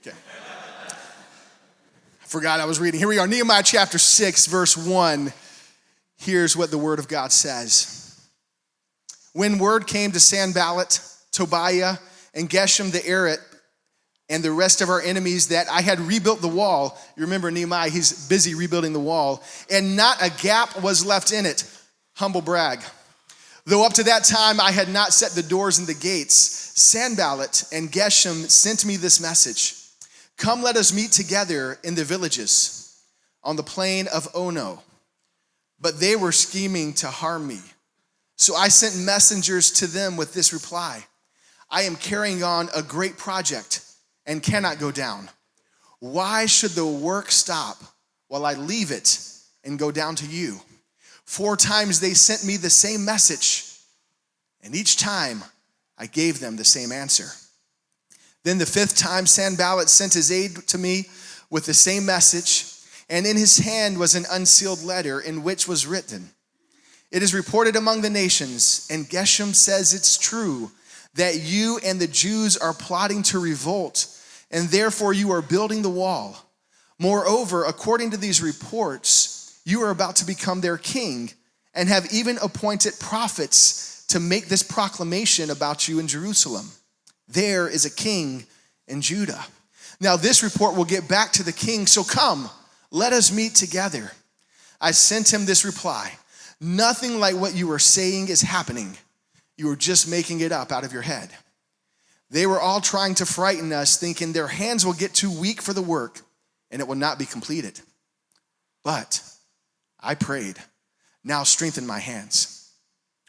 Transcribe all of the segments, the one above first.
Okay. I forgot I was reading. Here we are, Nehemiah chapter 6, verse 1. Here's what the word of God says. When word came to Sanballat, Tobiah, and Geshem the Arab, and the rest of our enemies that I had rebuilt the wall. You remember Nehemiah, he's busy rebuilding the wall. And not a gap was left in it. Humble brag. Though up to that time I had not set the doors and the gates, Sanballat and Geshem sent me this message. Come, let us meet together in the villages on the plain of Ono. But they were scheming to harm me. So I sent messengers to them with this reply. I am carrying on a great project and cannot go down. Why should the work stop while I leave it and go down to you? 4 times they sent me the same message, and each time I gave them the same answer. Then the 5th time Sanballat sent his aide to me with the same message, and in his hand was an unsealed letter in which was written, it is reported among the nations, and Geshem says it's true, that you and the Jews are plotting to revolt, and therefore you are building the wall. Moreover, according to these reports, you are about to become their king and have even appointed prophets to make this proclamation about you in Jerusalem. There is a king in Judah. Now this report will get back to the king, so come, let us meet together. I sent him this reply. Nothing like what you are saying is happening. You are just making it up out of your head. They were all trying to frighten us, thinking their hands will get too weak for the work and it will not be completed. But I prayed, now strengthen my hands.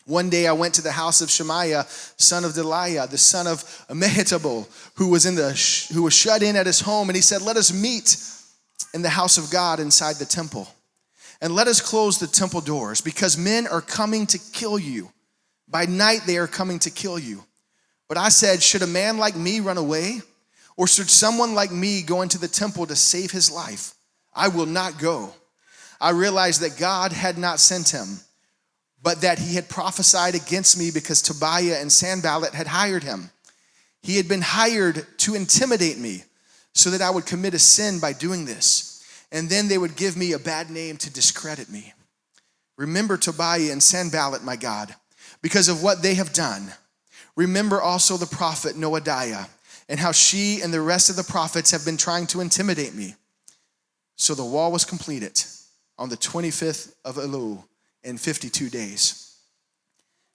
One day I went to the house of Shemaiah, son of Delaiah, the son of Mehetabel, who was shut in at his home, and he said, let us meet in the house of God inside the temple. And let us close the temple doors, because men are coming to kill you. By night they are coming to kill you. But I said, should a man like me run away? Or should someone like me go into the temple to save his life? I will not go. I realized that God had not sent him, but that he had prophesied against me because Tobiah and Sanballat had hired him. He had been hired to intimidate me so that I would commit a sin by doing this. And then they would give me a bad name to discredit me. Remember Tobiah and Sanballat, my God, because of what they have done. Remember also the prophet Noadiah and how she and the rest of the prophets have been trying to intimidate me. So the wall was completed on the 25th of Elul in 52 days.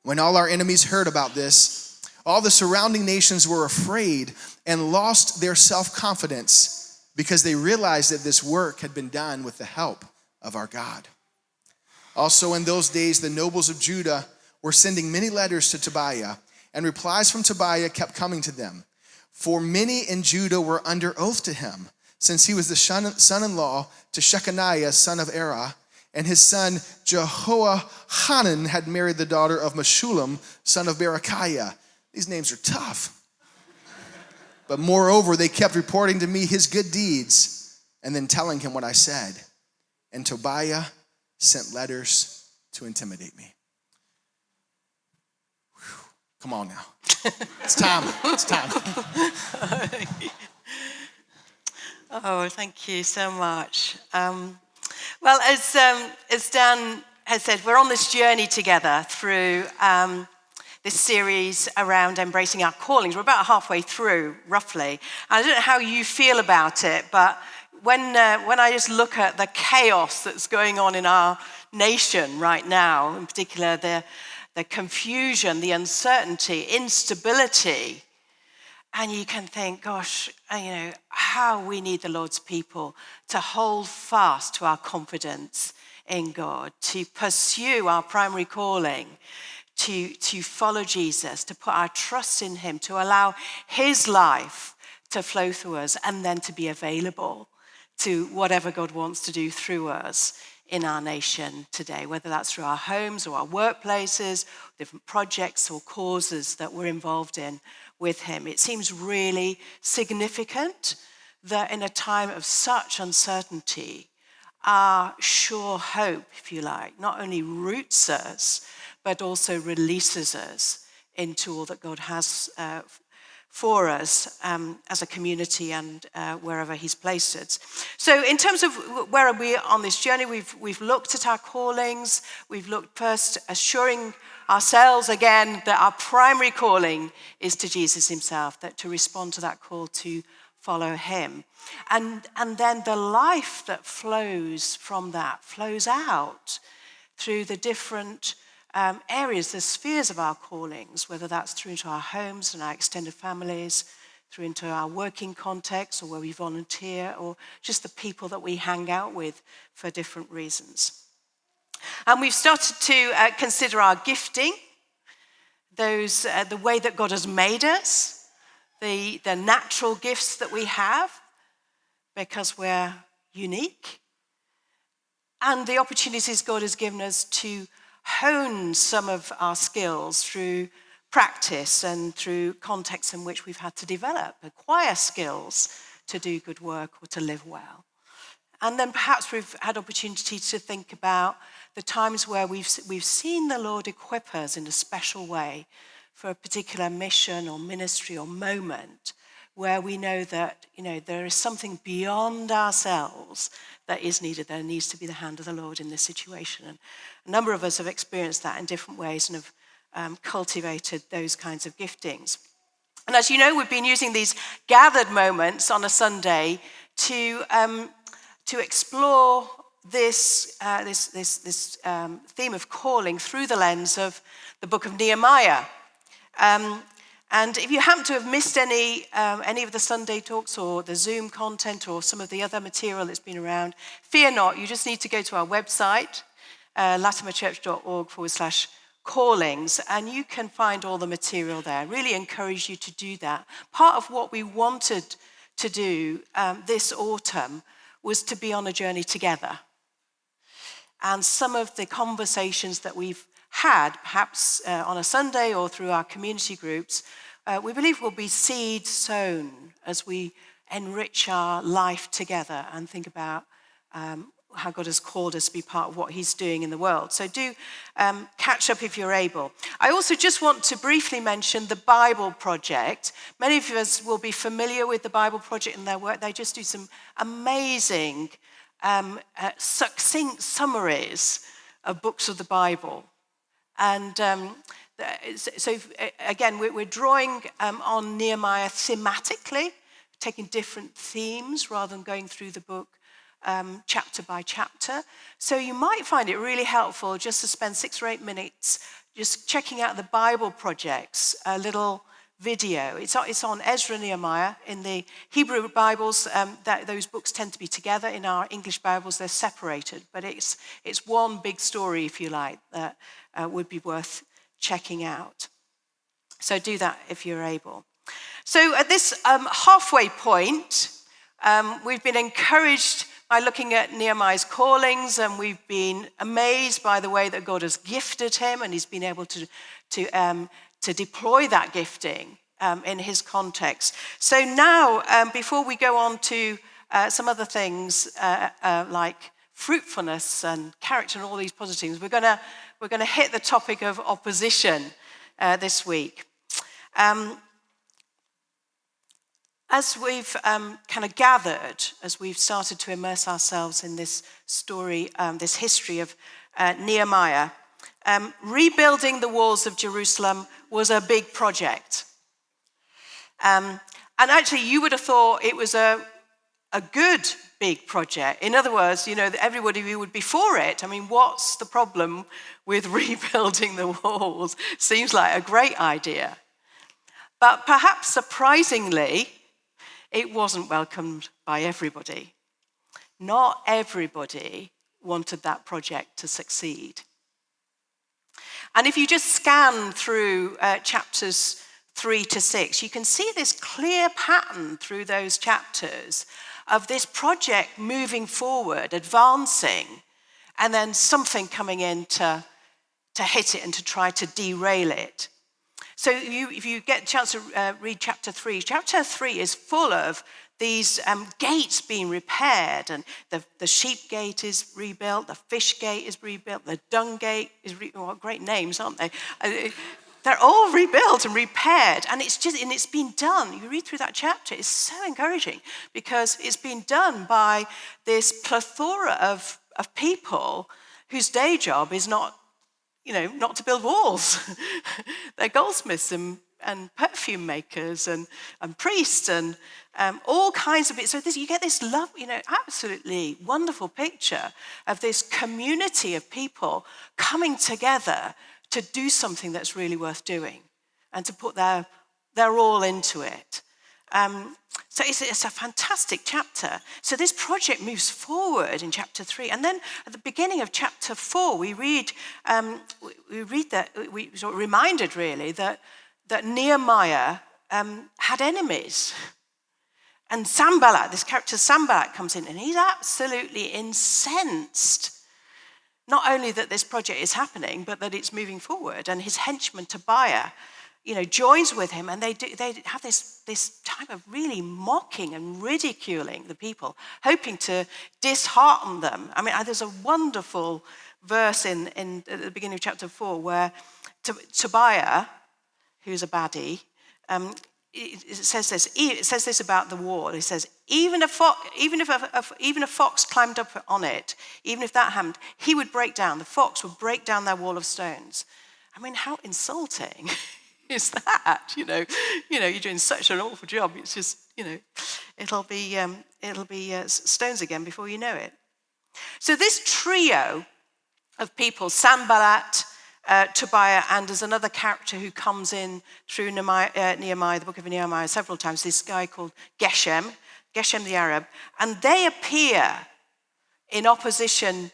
When all our enemies heard about this, all the surrounding nations were afraid and lost their self-confidence because they realized that this work had been done with the help of our God. Also in those days, the nobles of Judah were sending many letters to Tobiah, and replies from Tobiah kept coming to them. For many in Judah were under oath to him, since he was the son-in-law to Shechaniah, son of Erah, and his son Jehohanan had married the daughter of Meshullam, son of Berechiah. These names are tough. But moreover, they kept reporting to me his good deeds and then telling him what I said. And Tobiah sent letters to intimidate me. Come on now. It's time. It's time. Oh, thank you so much. Well, as Dan has said, we're on this journey together through this series around embracing our callings. We're about halfway through, roughly. And I don't know how you feel about it, but when I just look at the chaos that's going on in our nation right now, in particular the confusion, the uncertainty, instability, and you can think, gosh, how we need the Lord's people to hold fast to our confidence in God, to pursue our primary calling, to follow Jesus, to put our trust in him, to allow his life to flow through us, and then to be available to whatever God wants to do through us in our nation today, whether that's through our homes or our workplaces, different projects or causes that we're involved in with him. It seems really significant that in a time of such uncertainty, our sure hope, if you like, not only roots us, but also releases us into all that God has for us as a community and wherever he's placed us. So in terms of where are we on this journey, we've looked at our callings. We've looked first assuring ourselves again that our primary calling is to Jesus himself, that to respond to that call to follow him. And then the life that flows from that flows out through the different areas, the spheres of our callings, whether that's through into our homes and our extended families, through into our working context or where we volunteer, or just the people that we hang out with for different reasons. And we've started to consider our gifting, the way that God has made us, the natural gifts that we have because we're unique, and the opportunities God has given us to hone some of our skills through practice and through contexts in which we've had to acquire skills to do good work or to live well. And then perhaps we've had opportunity to think about the times where we've seen the Lord equip us in a special way for a particular mission or ministry or moment where we know that, there is something beyond ourselves that is needed. There needs to be the hand of the Lord in this situation. And a number of us have experienced that in different ways and have cultivated those kinds of giftings. And as you know, we've been using these gathered moments on a Sunday to explore this theme of calling through the lens of the book of Nehemiah. And if you happen to have missed any of the Sunday talks or the Zoom content or some of the other material that's been around, fear not. You just need to go to our website, latimerchurch.org/callings, and you can find all the material there. I really encourage you to do that. Part of what we wanted to do this autumn was to be on a journey together. And some of the conversations that we've had, perhaps on a Sunday or through our community groups, we believe will be seed sown as we enrich our life together and think about how God has called us to be part of what he's doing in the world. So do catch up if you're able. I also just want to briefly mention the Bible Project. Many of us will be familiar with the Bible Project and their work. They just do some amazing, succinct summaries of books of the Bible. And so again, we're drawing on Nehemiah thematically, taking different themes rather than going through the book chapter by chapter. So you might find it really helpful just to spend 6 or 8 minutes just checking out the Bible Project's little video. It's on Ezra and Nehemiah. In the Hebrew Bibles, those books tend to be together. In our English Bibles, they're separated. But it's one big story, if you like, that would be worth checking out. So do that if you're able. So at this halfway point, we've been encouraged by looking at Nehemiah's callings, and we've been amazed by the way that God has gifted him, and he's been able to deploy that gifting in his context. So now, before we go on to some other things like fruitfulness and character and all these positive things, we're going to hit the topic of opposition this week. As we've kind of gathered, as we've started to immerse ourselves in this story, this history of Nehemiah, rebuilding the walls of Jerusalem was a big project. And actually, you would have thought it was a good big project. In other words, everybody would be for it. I mean, what's the problem with rebuilding the walls? Seems like a great idea. But perhaps surprisingly, it wasn't welcomed by everybody. Not everybody wanted that project to succeed. And if you just scan through chapters 3 to 6, you can see this clear pattern through those chapters of this project moving forward, advancing, and then something coming in to hit it and to try to derail it. So if you get a chance to read chapter 3 is full of these gates being repaired, and the sheep gate is rebuilt, the fish gate is rebuilt, the dung gate is rebuilt. Well, great names, aren't they? they're all rebuilt and repaired, and it's been done. You read through that chapter, it's so encouraging because it's been done by this plethora of people whose day job is not to build walls. They're goldsmiths and perfume makers and priests and all kinds of it. So you get this absolutely wonderful picture of this community of people coming together to do something that's really worth doing and to put their all into it. So it's a fantastic chapter. So this project moves forward in chapter 3. And then at the beginning of chapter 4, we read that, we sort of reminded really that Nehemiah had enemies. And Sanballat, this character Sanballat comes in and he's absolutely incensed. Not only that this project is happening, but that it's moving forward. And his henchman Tobiah, joins with him, and they have this time of really mocking and ridiculing the people, hoping to dishearten them. I mean, there's a wonderful verse in at the beginning of chapter 4 where Tobiah, who's a baddie, it says this about the wall. It says, even if a fox climbed up on it, even if that happened, the fox would break down their wall of stones. I mean, how insulting is that? You're doing such an awful job. It's just, it'll be stones again before you know it. So this trio of people, Sanballat, Tobiah, and there's another character who comes in through Nehemiah, the book of Nehemiah, several times, this guy called Geshem the Arab, and they appear in opposition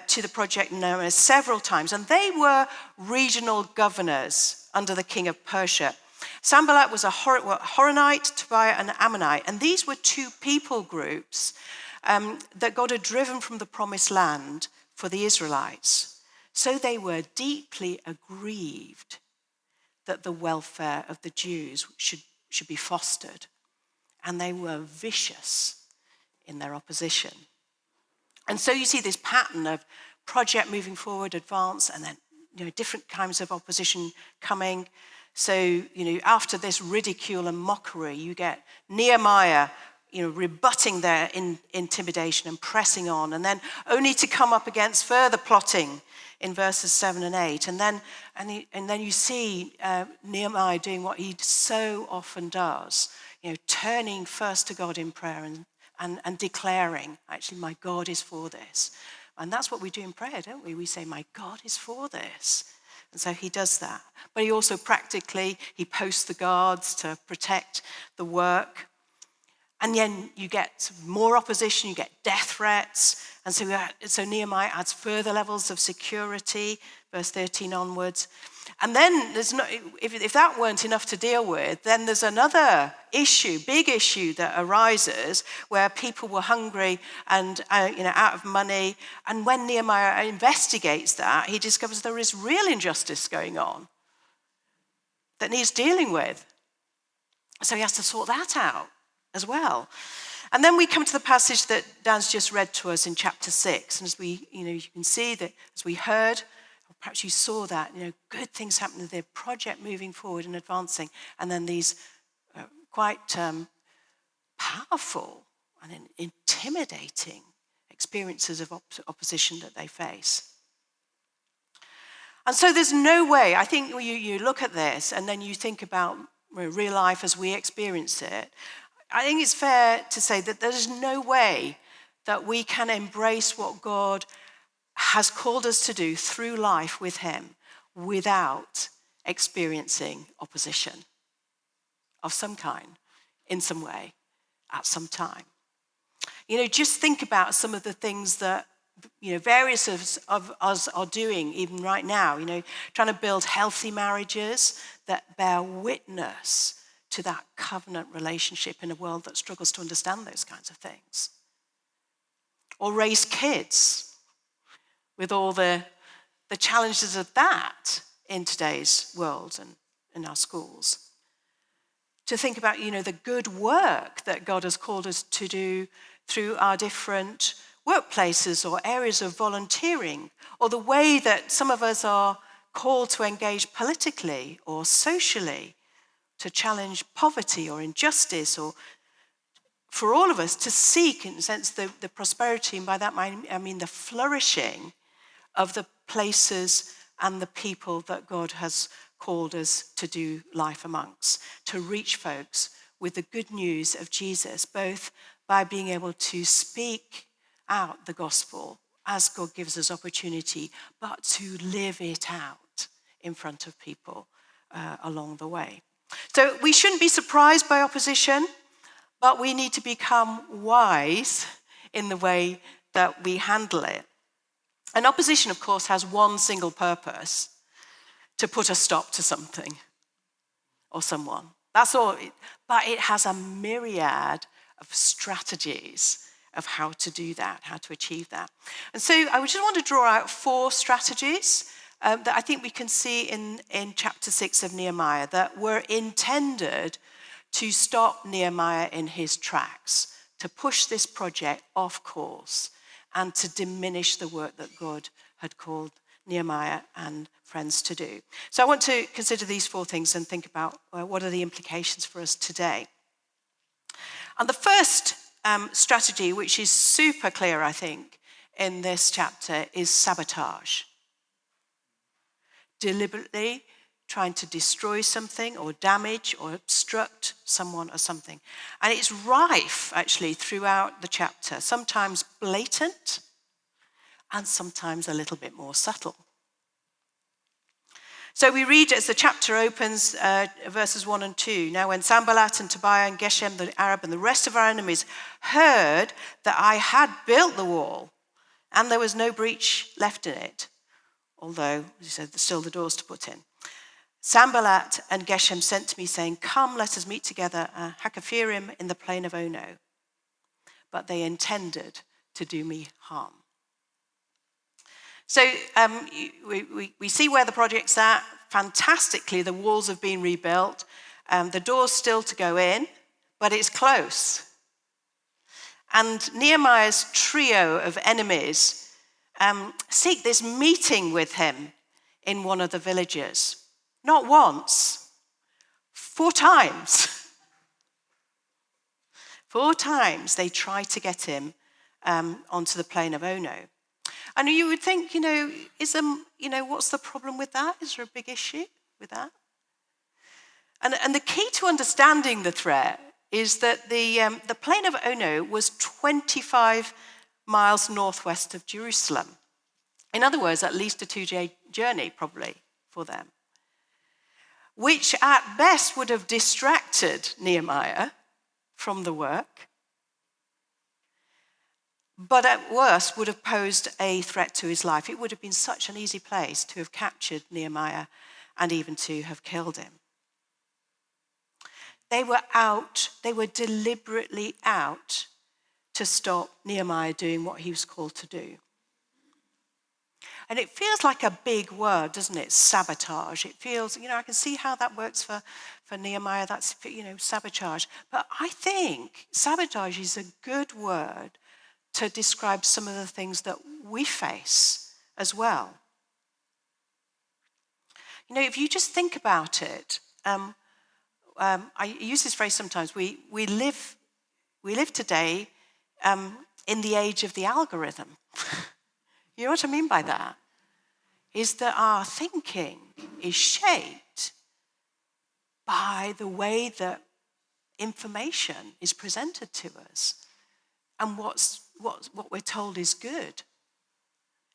to the project Nehemiah several times, and they were regional governors under the king of Persia. Sanballat was a Horonite, Tobiah an Ammonite, and these were two people groups that God had driven from the promised land for the Israelites. So they were deeply aggrieved that the welfare of the Jews should be fostered, and they were vicious in their opposition. And so you see this pattern of project moving forward, advance, and then different kinds of opposition coming. So after this ridicule and mockery, you get Nehemiah rebutting their intimidation and pressing on, and then only to come up against further plotting in verses 7 and 8. And then you see Nehemiah doing what he so often does, turning first to God in prayer and declaring, actually, my God is for this. And that's what we do in prayer, don't we? We say, my God is for this. And so he does that. But he also he posts the guards to protect the work. And then you get more opposition, you get death threats. And so Nehemiah adds further levels of security, verse 13 onwards. And then if that weren't enough to deal with, then there's another big issue that arises where people were hungry and out of money. And when Nehemiah investigates that, he discovers there is real injustice going on that needs dealing with. So he has to sort that out as well. And then we come to the passage that Dan's just read to us in chapter 6. And as you can see that as we heard, or perhaps you saw that, good things happen to their project moving forward and advancing. And then these quite powerful and intimidating experiences of opposition that they face. And so there's no way, I think you look at this and then you think about real life as we experience it. I think it's fair to say that there is no way that we can embrace what God has called us to do through life with him without experiencing opposition of some kind, in some way, at some time. Just think about some of the things that various of us are doing even right now, trying to build healthy marriages that bear witness to that covenant relationship in a world that struggles to understand those kinds of things. Or raise kids with all the challenges of that in today's world and in our schools. To think about, the good work that God has called us to do through our different workplaces or areas of volunteering, or the way that some of us are called to engage politically or socially, to challenge poverty or injustice, or for all of us to seek, in a sense, the prosperity, and by that I mean the flourishing of the places and the people that God has called us to do life amongst, to reach folks with the good news of Jesus, both by being able to speak out the gospel as God gives us opportunity, but to live it out in front of people along the way. So we shouldn't be surprised by opposition, but we need to become wise in the way that we handle it. And opposition, of course, has one single purpose: to put a stop to something or someone. That's all. But it has a myriad of strategies of how to do that, how to achieve that. And so I just want to draw out 4 strategies that I think we can see in chapter 6 of Nehemiah that were intended to stop Nehemiah in his tracks, to push this project off course, and to diminish the work that God had called Nehemiah and friends to do. So I want to consider these 4 things and think about what are the implications for us today. And the first strategy, which is super clear, I think, in this chapter, is sabotage. Deliberately trying to destroy something or damage or obstruct someone or something. And it's rife, actually, throughout the chapter, sometimes blatant and sometimes a little bit more subtle. So we read as the chapter opens, verses 1 and 2. Now when Sanballat and Tobiah and Geshem the Arab and the rest of our enemies heard that I had built the wall and there was no breach left in it, although, as he said, there's still the doors to put in, Sanballat and Geshem sent to me saying, come, let us meet together at Hakaphirim in the plain of Ono. But they intended to do me harm. So we see where the project's at. Fantastically, the walls have been rebuilt. The door's still to go in, but it's close. And Nehemiah's trio of enemies seek this meeting with him in one of the villages. Not once, 4 times. 4 times they try to get him onto the plain of Ono. And you would think, what's the problem with that? Is there a big issue with that? And the key to understanding the threat is that the plain of Ono was 25 miles northwest of Jerusalem. In other words, at least a 2-day journey, probably, for them. Which at best would have distracted Nehemiah from the work, but at worst would have posed a threat to his life. It would have been such an easy place to have captured Nehemiah and even to have killed him. They were deliberately out to stop Nehemiah doing what he was called to do. And it feels like a big word, doesn't it? Sabotage. It feels, I can see how that works for Nehemiah. That's, sabotage. But I think sabotage is a good word to describe some of the things that we face as well. If you just think about it, I use this phrase sometimes. We live today in the age of the algorithm. You know what I mean by that? Is that our thinking is shaped by the way that information is presented to us and what we're told is good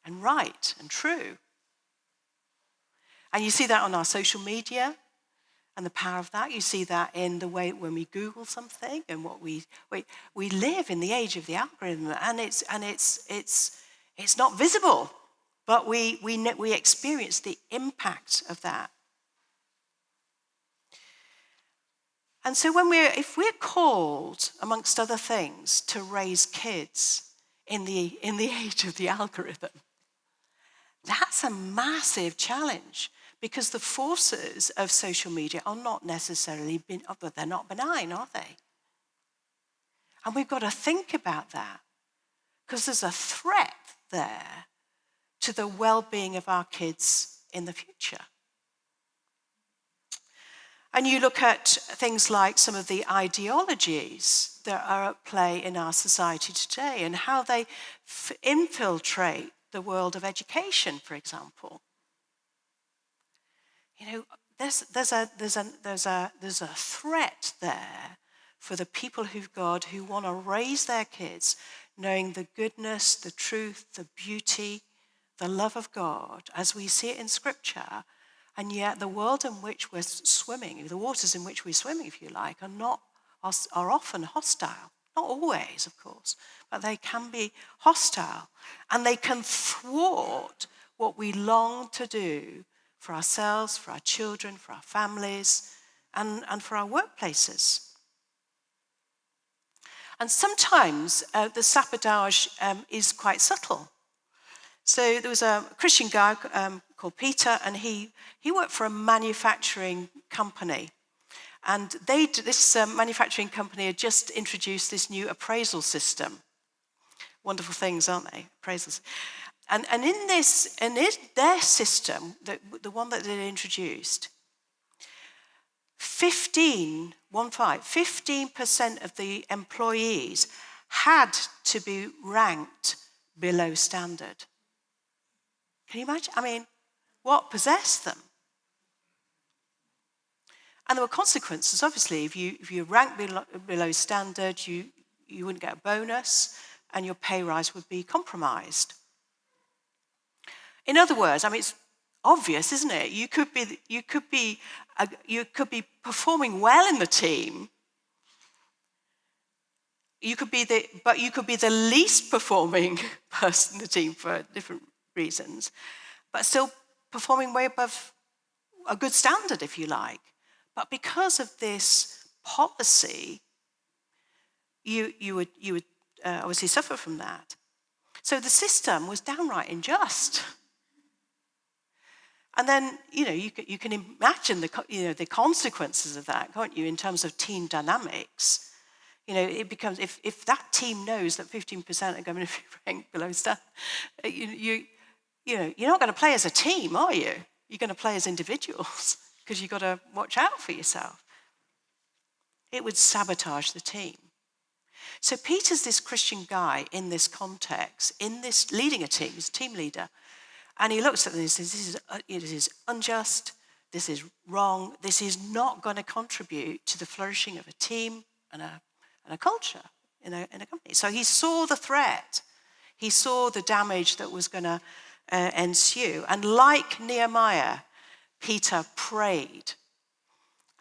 and right and true. And you see that on our social media and the power of that. You see that in the way when we Google something and what we live in the age of the algorithm, and it's not visible, but we experience the impact of that. And so if we're called, amongst other things, to raise kids in the age of the algorithm, that's a massive challenge, because the forces of social media are not necessarily they're not benign, are they? And we've got to think about that, because there's a threat there to the well-being of our kids in the future. And you look at things like some of the ideologies that are at play in our society today and how they infiltrate the world of education, for example. You know, there's a threat there for the people of God who want to raise their kids knowing the goodness, the truth, the beauty, the love of God as we see it in Scripture. And yet the world in which we're swimming, the waters in which we're swimming, if you like, are often hostile. Not always, of course, but they can be hostile. And they can thwart what we long to do for ourselves, for our children, for our families, and for our workplaces. And sometimes the sabotage is quite subtle. So there was a Christian guy called Peter, and he worked for a manufacturing company. And this manufacturing company had just introduced this new appraisal system. Wonderful things, aren't they? Appraisals. And in their system, the one that they introduced, 15% of the employees had to be ranked below standard. Can you imagine? I mean, what possessed them? And there were consequences, obviously. If you ranked below standard, you wouldn't get a bonus, and your pay rise would be compromised. In other words, I mean, it's obvious, isn't it? You could be performing well in the team. But you could be the least performing person in the team for different reasons, but still performing way above a good standard, if you like. But because of this policy, you would obviously suffer from that. So the system was downright unjust. And then, you can imagine the consequences of that, can't you, in terms of team dynamics? It becomes, if that team knows that 15% are going to be ranked below standard, you're not going to play as a team, are you? You're going to play as individuals because you've got to watch out for yourself. It would sabotage the team. So Peter's this Christian guy in this context, leading a team, he's a team leader, and he looks at them and says, this is unjust, this is wrong, this is not going to contribute to the flourishing of a team and a culture in a company. So he saw the threat. He saw the damage that was going to ensue. And like Nehemiah, Peter prayed.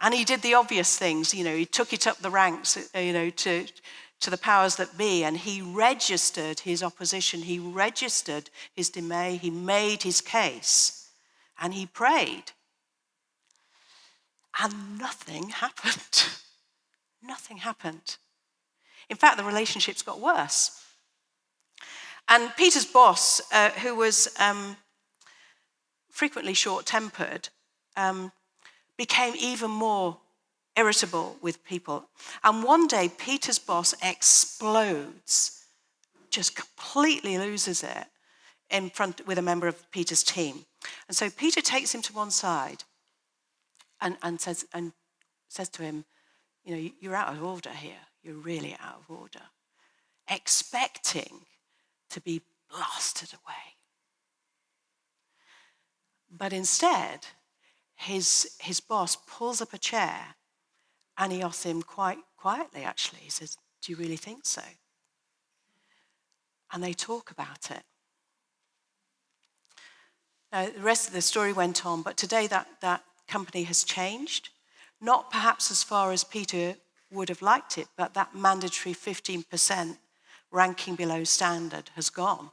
And he did the obvious things. He took it up the ranks, to the powers that be, and he registered his opposition. He registered his dismay. He made his case. And he prayed. And nothing happened. Nothing happened. In fact, the relationships got worse. And Peter's boss, who was frequently short-tempered, became even more irritable with people. And one day, Peter's boss explodes, just completely loses it in front with a member of Peter's team. And so Peter takes him to one side and says to him, you're out of order here. You're really out of order. Expecting to be blasted away. But instead, his boss pulls up a chair and he asks him quite quietly, actually. He says, do you really think so? And they talk about it. Now, the rest of the story went on, but today that company has changed. Not perhaps as far as Peter would have liked it, but that mandatory 15% ranking below standard has gone.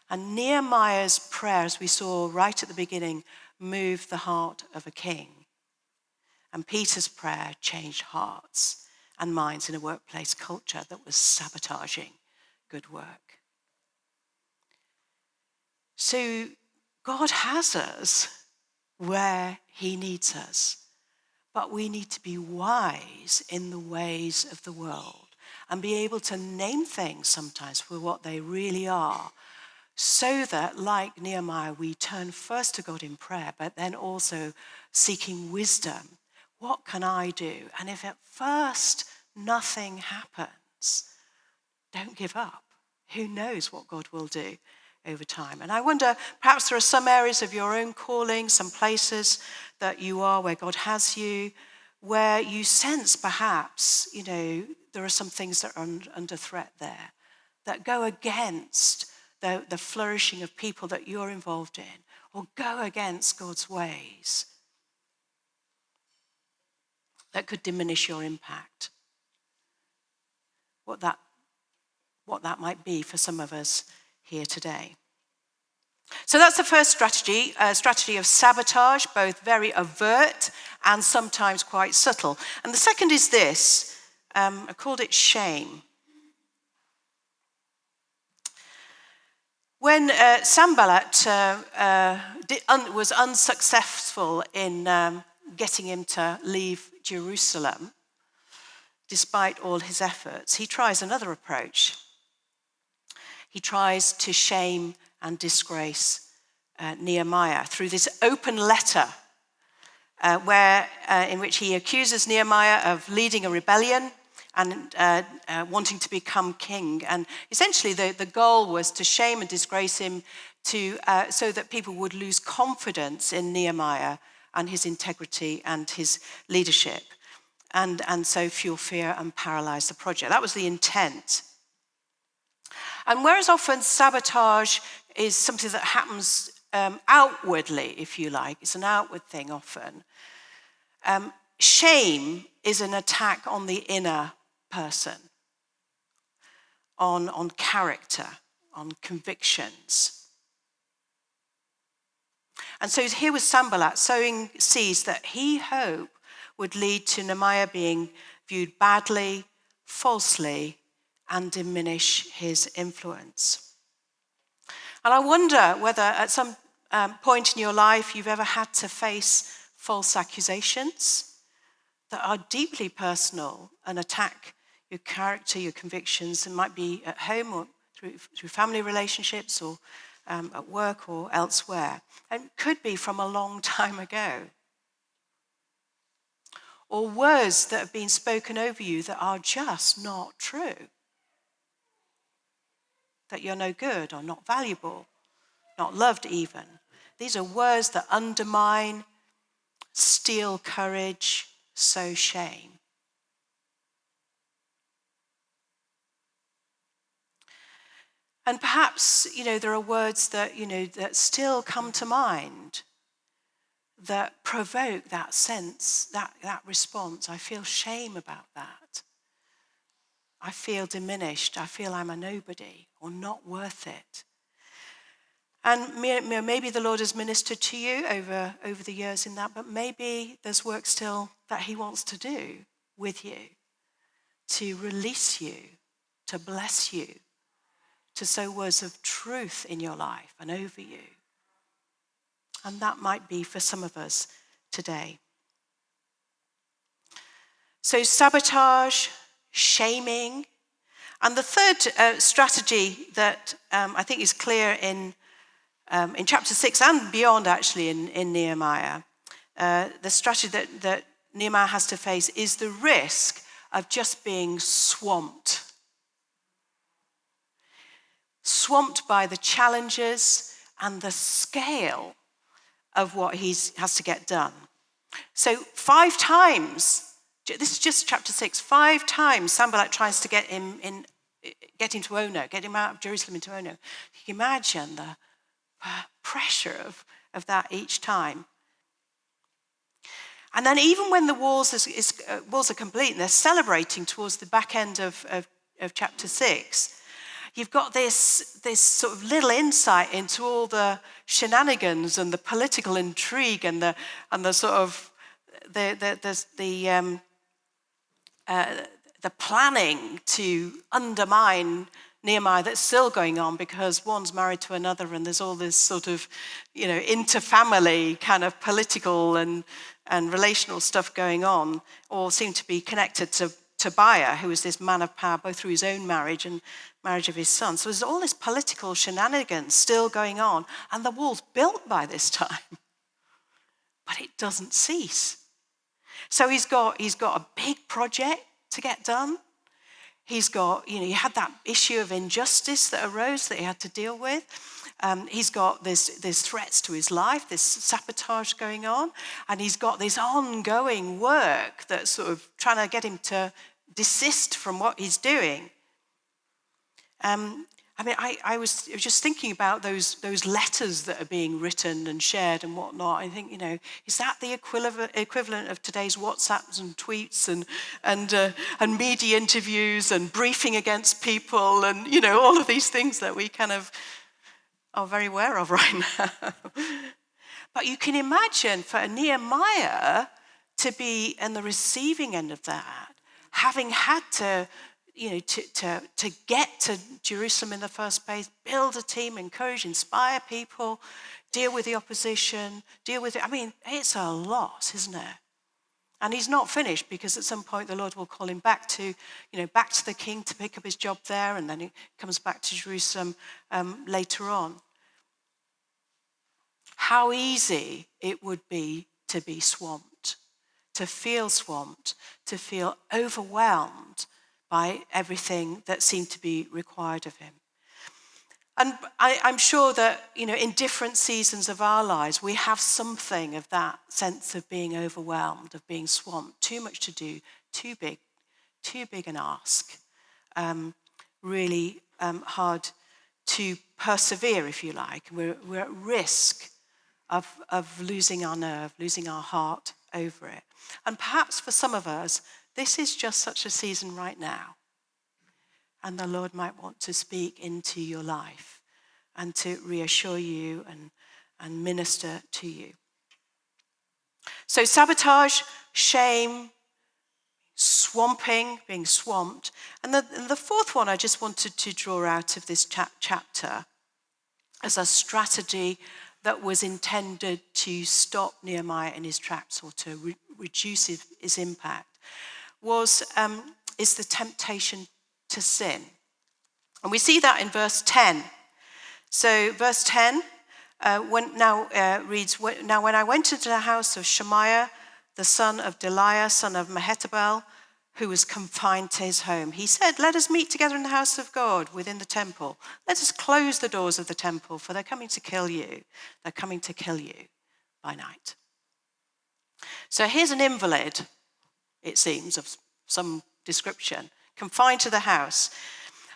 And Nehemiah's prayer, as we saw right at the beginning, moved the heart of a king. And Peter's prayer changed hearts and minds in a workplace culture that was sabotaging good work. So God has us where he needs us. But we need to be wise in the ways of the world and be able to name things sometimes for what they really are, so that, like Nehemiah, we turn first to God in prayer, but then also seeking wisdom. What can I do? And if at first nothing happens, don't give up. Who knows what God will do over time? And I wonder, perhaps there are some areas of your own calling, some places that you are where God has you, where you sense perhaps, there are some things that are under threat there that go against the flourishing of people that you're involved in, or go against God's ways that could diminish your impact. What that might be for some of us here today. So that's the first strategy, a strategy of sabotage, both very overt and sometimes quite subtle. And the second is this, I called it shame. When Sanballat was unsuccessful in getting him to leave Jerusalem, despite all his efforts, he tries another approach. He tries to shame and disgrace Nehemiah through this open letter in which he accuses Nehemiah of leading a rebellion and wanting to become king. And essentially the goal was to shame and disgrace him so that people would lose confidence in Nehemiah and his integrity and his leadership, and so fuel fear and paralyze the project. That was the intent. And whereas often sabotage is something that happens outwardly, if you like, it's an outward thing often, shame is an attack on the inner person, on character, on convictions. And so here was Sanballat sowing seeds that he hoped would lead to Nehemiah being viewed badly, falsely, and diminish his influence. And I wonder whether at some point in your life you've ever had to face false accusations that are deeply personal and attack your character, your convictions. It might be at home or through family relationships or at work or elsewhere. And it could be from a long time ago. Or words that have been spoken over you that are just not true. That you're no good or not valuable, not loved even. These are words that undermine, steal courage, sow shame. And perhaps, there are words that, that still come to mind that provoke that sense, that response. I feel shame about that. I feel diminished. I feel I'm a nobody or not worth it. And maybe the Lord has ministered to you over the years in that, but maybe there's work still that he wants to do with you, to release you, to bless you, to sow words of truth in your life and over you. And that might be for some of us today. So sabotage, shaming. And the third strategy that I think is clear in chapter 6 and beyond actually in Nehemiah, the strategy that Nehemiah has to face is the risk of just being swamped. Swamped by the challenges and the scale of what he has to get done. So 5 times, this is just chapter 6, 5 times Sanballat tries to get him to Ono, get him out of Jerusalem into Ono. You can imagine the pressure of that each time. And then even when the walls are complete and they're celebrating towards the back end of chapter 6, you've got this sort of little insight into all the shenanigans and the political intrigue and the sort of the planning to undermine Nehemiah that's still going on because one's married to another and there's all this sort of, inter-family kind of political and relational stuff going on, all seem to be connected to Tobiah, who was this man of power, both through his own marriage and marriage of his son. So there's all this political shenanigans still going on, and the wall's built by this time. But it doesn't cease. So he's got a big project to get done. He's got, he had that issue of injustice that arose that he had to deal with. He's got this threats to his life, this sabotage going on, and he's got this ongoing work that's sort of trying to get him to desist from what he's doing. I was just thinking about those letters that are being written and shared and whatnot. I think, is that the equivalent of today's WhatsApps and tweets and media interviews and briefing against people and, all of these things that we kind of are very aware of right now. But you can imagine for Nehemiah to be in the receiving end of that, having had to get to Jerusalem in the first place, build a team, encourage, inspire people, deal with the opposition, it's a lot, isn't it? And he's not finished, because at some point the Lord will call him back to the king to pick up his job there, and then he comes back to Jerusalem later on. How easy it would be to be swamped, to feel overwhelmed by everything that seemed to be required of him. And I'm sure that, in different seasons of our lives, we have something of that sense of being overwhelmed, of being swamped, too much to do, too big an ask, really hard to persevere, if you like. We're at risk of losing our nerve, losing our heart over it. And perhaps for some of us, this is just such a season right now. And the Lord might want to speak into your life and to reassure you and minister to you. So sabotage, shame, swamping, being swamped. And the fourth one I just wanted to draw out of this chapter as a strategy that was intended to stop Nehemiah in his tracks, or to reduce his impact, is the temptation to sin. And we see that in verse 10. So verse 10 reads, "Now when I went into the house of Shemaiah, the son of Deliah, son of Mehetabel, who was confined to his home, he said, 'Let us meet together in the house of God within the temple. Let us close the doors of the temple, for they're coming to kill you. They're coming to kill you by night.'" So here's an invalid, it seems, of some description, confined to the house,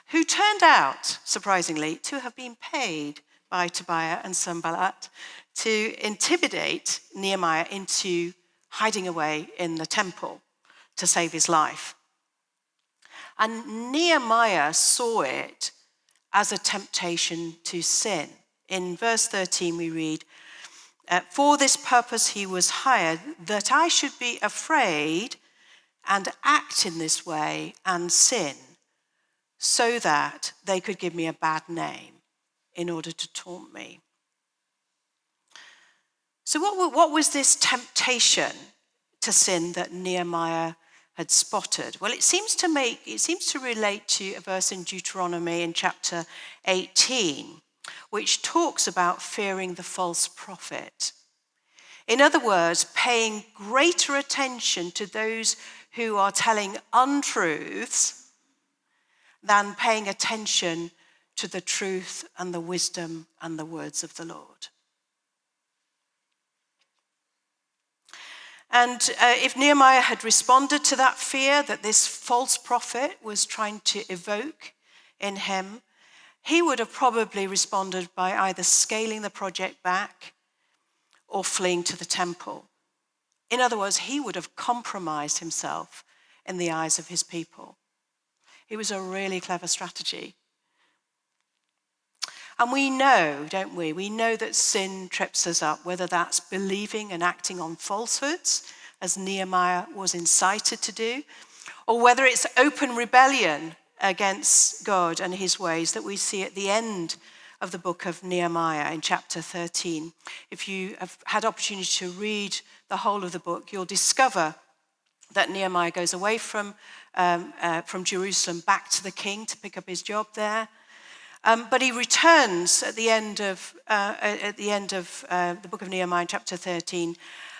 who turned out, surprisingly, to have been paid by Tobiah and Sanballat to intimidate Nehemiah into hiding away in the temple to save his life. And Nehemiah saw it as a temptation to sin. In verse 13 we read, "For this purpose he was hired, that I should be afraid and act in this way and sin, so that they could give me a bad name in order to taunt me." So what was this temptation to sin that Nehemiah had spotted? Well, it seems to relate to a verse in Deuteronomy in chapter 18, which talks about fearing the false prophet. In other words, paying greater attention to those who are telling untruths than paying attention to the truth and the wisdom and the words of the Lord. And if Nehemiah had responded to that fear that this false prophet was trying to evoke in him, he would have probably responded by either scaling the project back or fleeing to the temple. In other words, he would have compromised himself in the eyes of his people. It was a really clever strategy. And we know, don't we? We know that sin trips us up, whether that's believing and acting on falsehoods, as Nehemiah was incited to do, or whether it's open rebellion against God and his ways that we see at the end of the book of Nehemiah in chapter 13. If you have had opportunity to read the whole of the book, you'll discover that Nehemiah goes away from from Jerusalem back to the king to pick up his job there. But he returns at the end of the book of Nehemiah, chapter 13,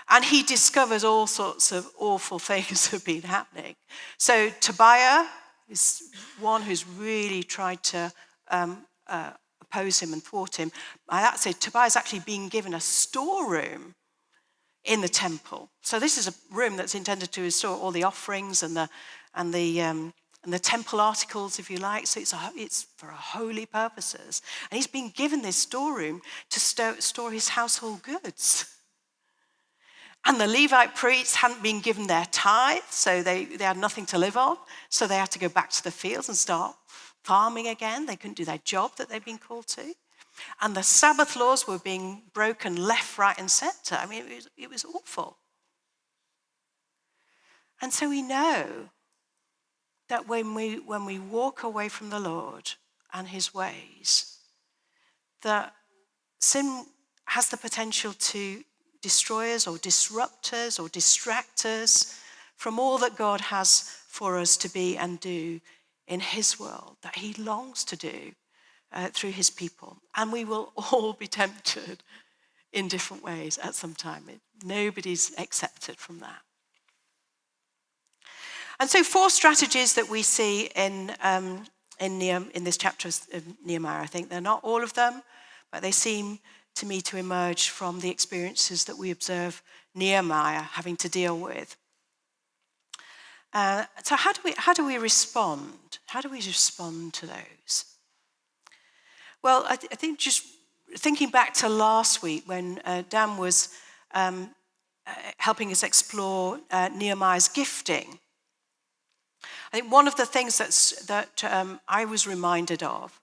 and he discovers all sorts of awful things have been happening. So Tobiah is one who's really tried to oppose him and thwart him. By that said, Tobiah's actually been given a storeroom in the temple. So this is a room that's intended to store all the offerings and the temple articles, if you like. So it's for holy purposes. And he's been given this storeroom to store his household goods. And the Levite priests hadn't been given their tithe, so they had nothing to live on. So they had to go back to the fields and start farming again. They couldn't do their job that they'd been called to. And the Sabbath laws were being broken left, right, and center. I mean, it was awful. And so we know that when we walk away from the Lord and his ways, that sin has the potential to destroy us or disrupt us or distract us from all that God has for us to be and do in his world, that he longs to do through his people. And we will all be tempted in different ways at some time. Nobody's accepted from that. And so 4 strategies that we see in this chapter of Nehemiah. I think they're not all of them, but they seem to me to emerge from the experiences that we observe Nehemiah having to deal with. So how do we respond? How do we respond to those? Well, I think just thinking back to last week when Dan was helping us explore Nehemiah's gifting, I think one of the things that I was reminded of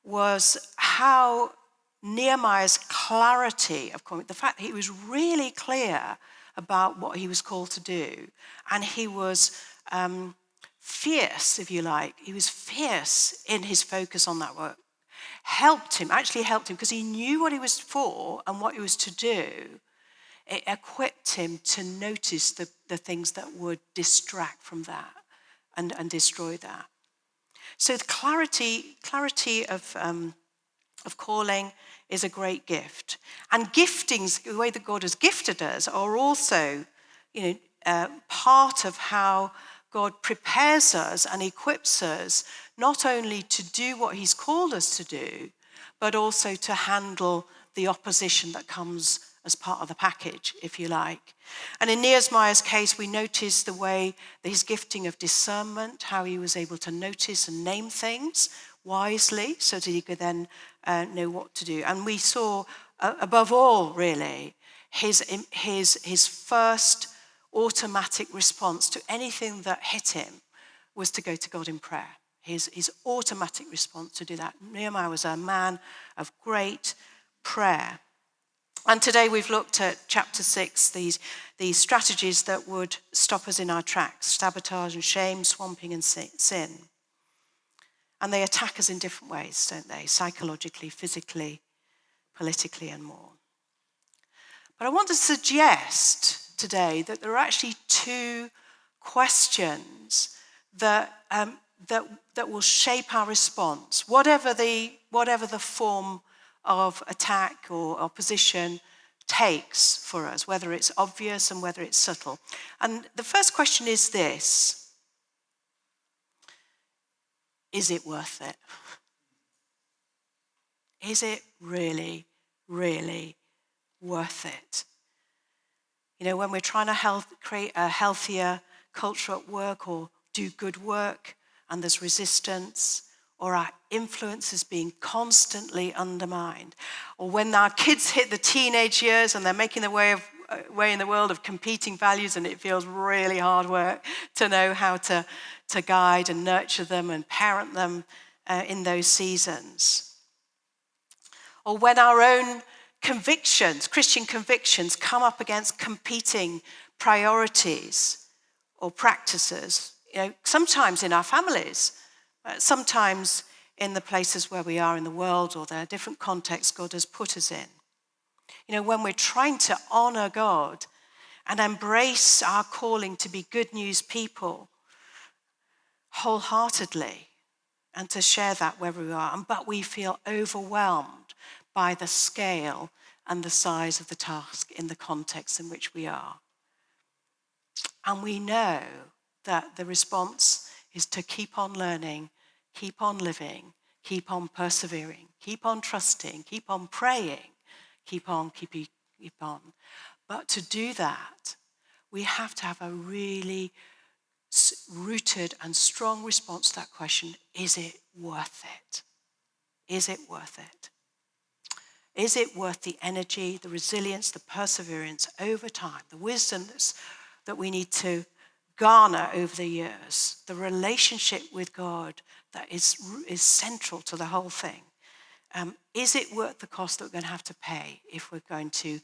was how Nehemiah's clarity of calling, the fact that he was really clear about what he was called to do, and he was fierce, if you like. He was fierce in his focus on that work. Actually helped him, because he knew what he was for and what he was to do. It equipped him to notice the things that would distract from that and destroy that. So the clarity of calling is a great gift. And giftings, the way that God has gifted us, are also, part of how God prepares us and equips us not only to do what he's called us to do, but also to handle the opposition that comes as part of the package, if you like. And in Nehemiah's case, we notice the way that his gifting of discernment, how he was able to notice and name things wisely so that he could then know what to do. And we saw, above all, really, his first automatic response to anything that hit him was to go to God in prayer. His automatic response to do that. Nehemiah was a man of great prayer. And today we've looked at chapter 6, these strategies that would stop us in our tracks: sabotage and shame, swamping and sin. And they attack us in different ways, don't they? Psychologically, physically, politically, and more. But I want to suggest today that there are actually 2 questions that will shape our response, whatever the form of attack or opposition takes for us, whether it's obvious and whether it's subtle. And the first question is this: is it worth it? Is it really, really worth it? When we're trying to create a healthier culture at work or do good work and there's resistance, or our influence is being constantly undermined, or when our kids hit the teenage years and they're making their way in the world of competing values, and it feels really hard work to know how to guide and nurture them and parent them in those seasons. Or when our own convictions, Christian convictions, come up against competing priorities or practices, sometimes in our families, sometimes in the places where we are in the world, or there are different contexts God has put us in. When we're trying to honor God and embrace our calling to be good news people, wholeheartedly and to share that wherever we are. But we feel overwhelmed by the scale and the size of the task in the context in which we are. And we know that the response is to keep on learning, keep on living, keep on persevering, keep on trusting, keep on praying, keep on. But to do that, we have to have a really rooted and strong response to that question: is it worth it? Is it worth it? Is it worth the energy, the resilience, the perseverance over time, the wisdom that we need to garner over the years, the relationship with God that is central to the whole thing? Is it worth the cost that we're going to have to pay if we're going to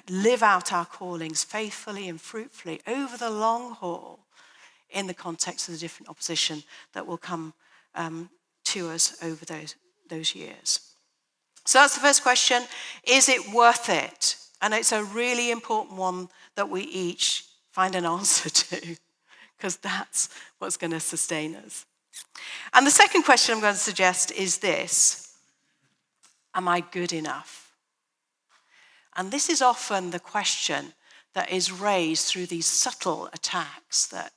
live out our callings faithfully and fruitfully over the long haul in the context of the different opposition that will come to us over those years? So that's the first question. Is it worth it? And it's a really important one that we each find an answer to, because that's what's going to sustain us. And the second question I'm going to suggest is this: am I good enough? And this is often the question that is raised through these subtle attacks that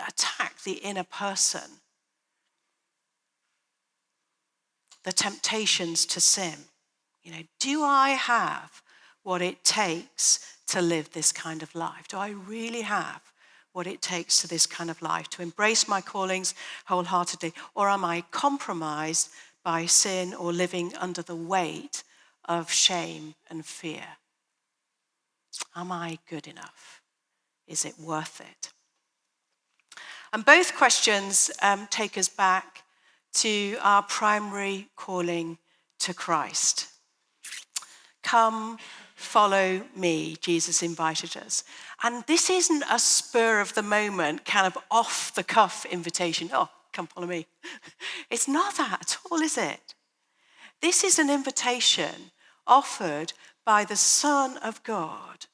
attack the inner person. The temptations to sin. Do I have what it takes to live this kind of life? Do I really have what it takes to this kind of life, to embrace my callings wholeheartedly? Or am I compromised by sin or living under the weight of shame and fear? Am I good enough? Is it worth it? And both questions take us back to our primary calling to Christ. Come, follow me, Jesus invited us. And this isn't a spur of the moment, kind of off the cuff invitation. Oh, come follow me. It's not that at all, is it? This is an invitation offered by the Son of God,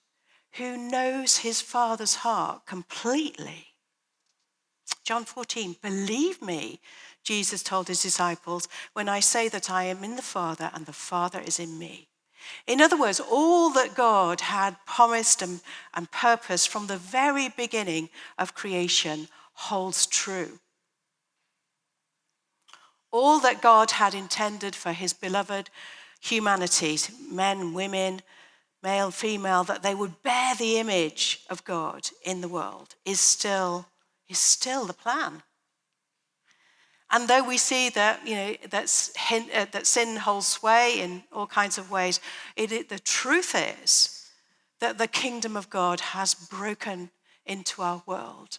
who knows his Father's heart completely. John 14, believe me, Jesus told his disciples, when I say that I am in the Father and the Father is in me. In other words, all that God had promised and purposed from the very beginning of creation holds true. All that God had intended for his beloved humanity, men, women, male, female, that they would bear the image of God in the world is still the plan. And though we see that that sin holds sway in all kinds of ways, the truth is that the kingdom of God has broken into our world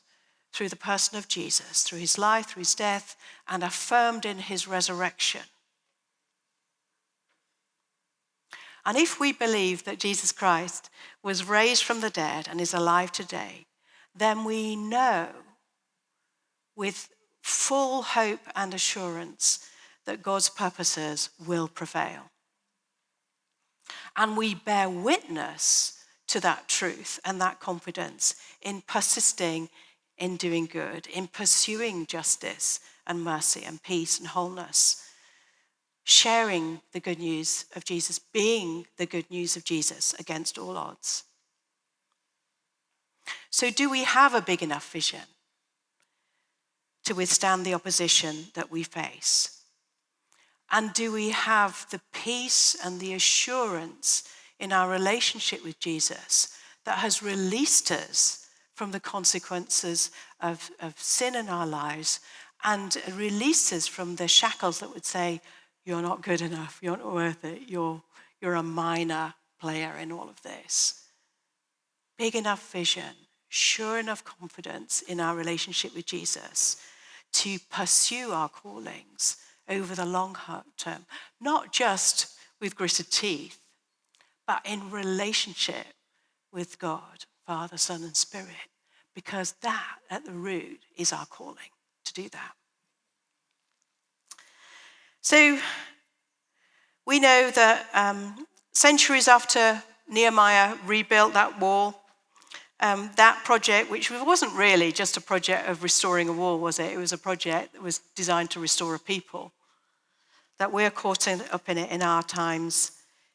through the person of Jesus, through his life, through his death, and affirmed in his resurrection. And if we believe that Jesus Christ was raised from the dead and is alive today, then we know with full hope and assurance that God's purposes will prevail. And we bear witness to that truth and that confidence in persisting in doing good, in pursuing justice and mercy and peace and wholeness, sharing the good news of Jesus, being the good news of Jesus against all odds. So do we have a big enough vision to withstand the opposition that we face? And do we have the peace and the assurance in our relationship with Jesus that has released us from the consequences of sin in our lives and released us from the shackles that would say, you're not good enough, you're not worth it, you're a minor player in all of this? Big enough vision, sure enough confidence in our relationship with Jesus to pursue our callings over the long term, not just with gritted teeth, but in relationship with God, Father, Son, and Spirit, because that at the root is our calling to do that. So we know that centuries after Nehemiah rebuilt that wall, that project, which wasn't really just a project of restoring a wall, was it? It was a project that was designed to restore a people. That we're caught up in it in our times,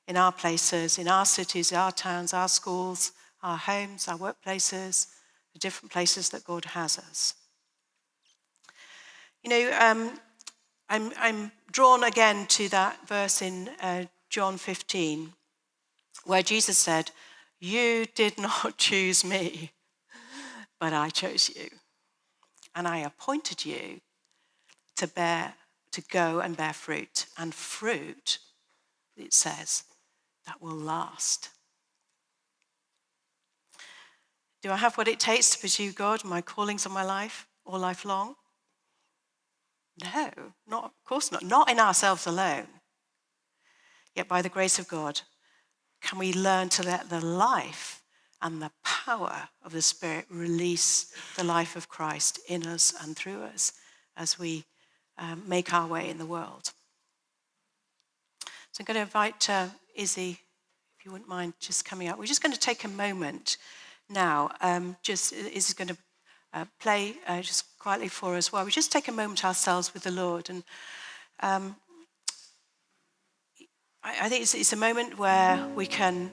in our places, in our cities, our towns, our schools, our homes, our workplaces, the different places that God has us. You know, I'm drawn again to that verse in John 15, where Jesus said, "You did not choose me, but I chose you. And I appointed you to go and bear fruit. And fruit," it says, "that will last." Do I have what it takes to pursue God, my callings on my life, all life long? No, of course not. Not in ourselves alone. Yet by the grace of God, can we learn to let the life and the power of the Spirit release the life of Christ in us and through us as we make our way in the world. So I'm going to invite Izzy, if you wouldn't mind just coming up. We're just going to take a moment now. Izzy's going to play just quietly for us while we just take a moment ourselves with the Lord. And I think it's a moment where we can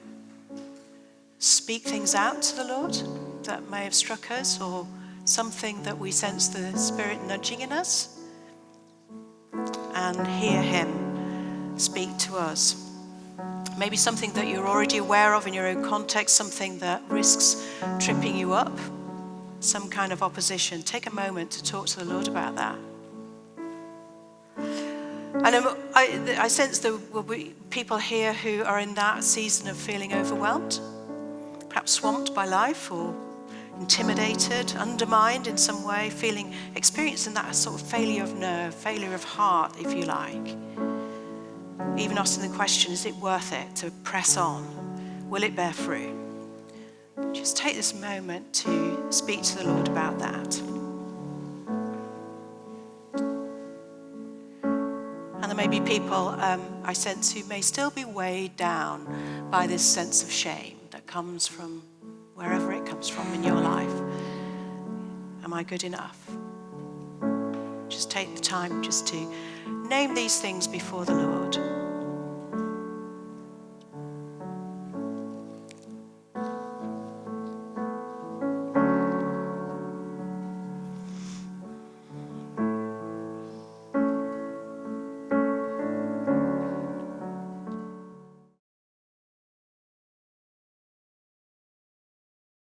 speak things out to the Lord that may have struck us, or something that we sense the Spirit nudging in us, and hear him speak to us. Maybe something that you're already aware of in your own context, something that risks tripping you up, some kind of opposition. Take a moment to talk to the Lord about that. And I sense there will be people here who are in that season of feeling overwhelmed, perhaps swamped by life, or intimidated, undermined in some way, experiencing that sort of failure of nerve, failure of heart, if you like. Even asking the question, is it worth it to press on? Will it bear fruit? Just take this moment to speak to the Lord about that. And there may be people, I sense, who may still be weighed down by this sense of shame that comes from wherever it comes from in your life. Am I good enough? Just take the time just to name these things before the Lord.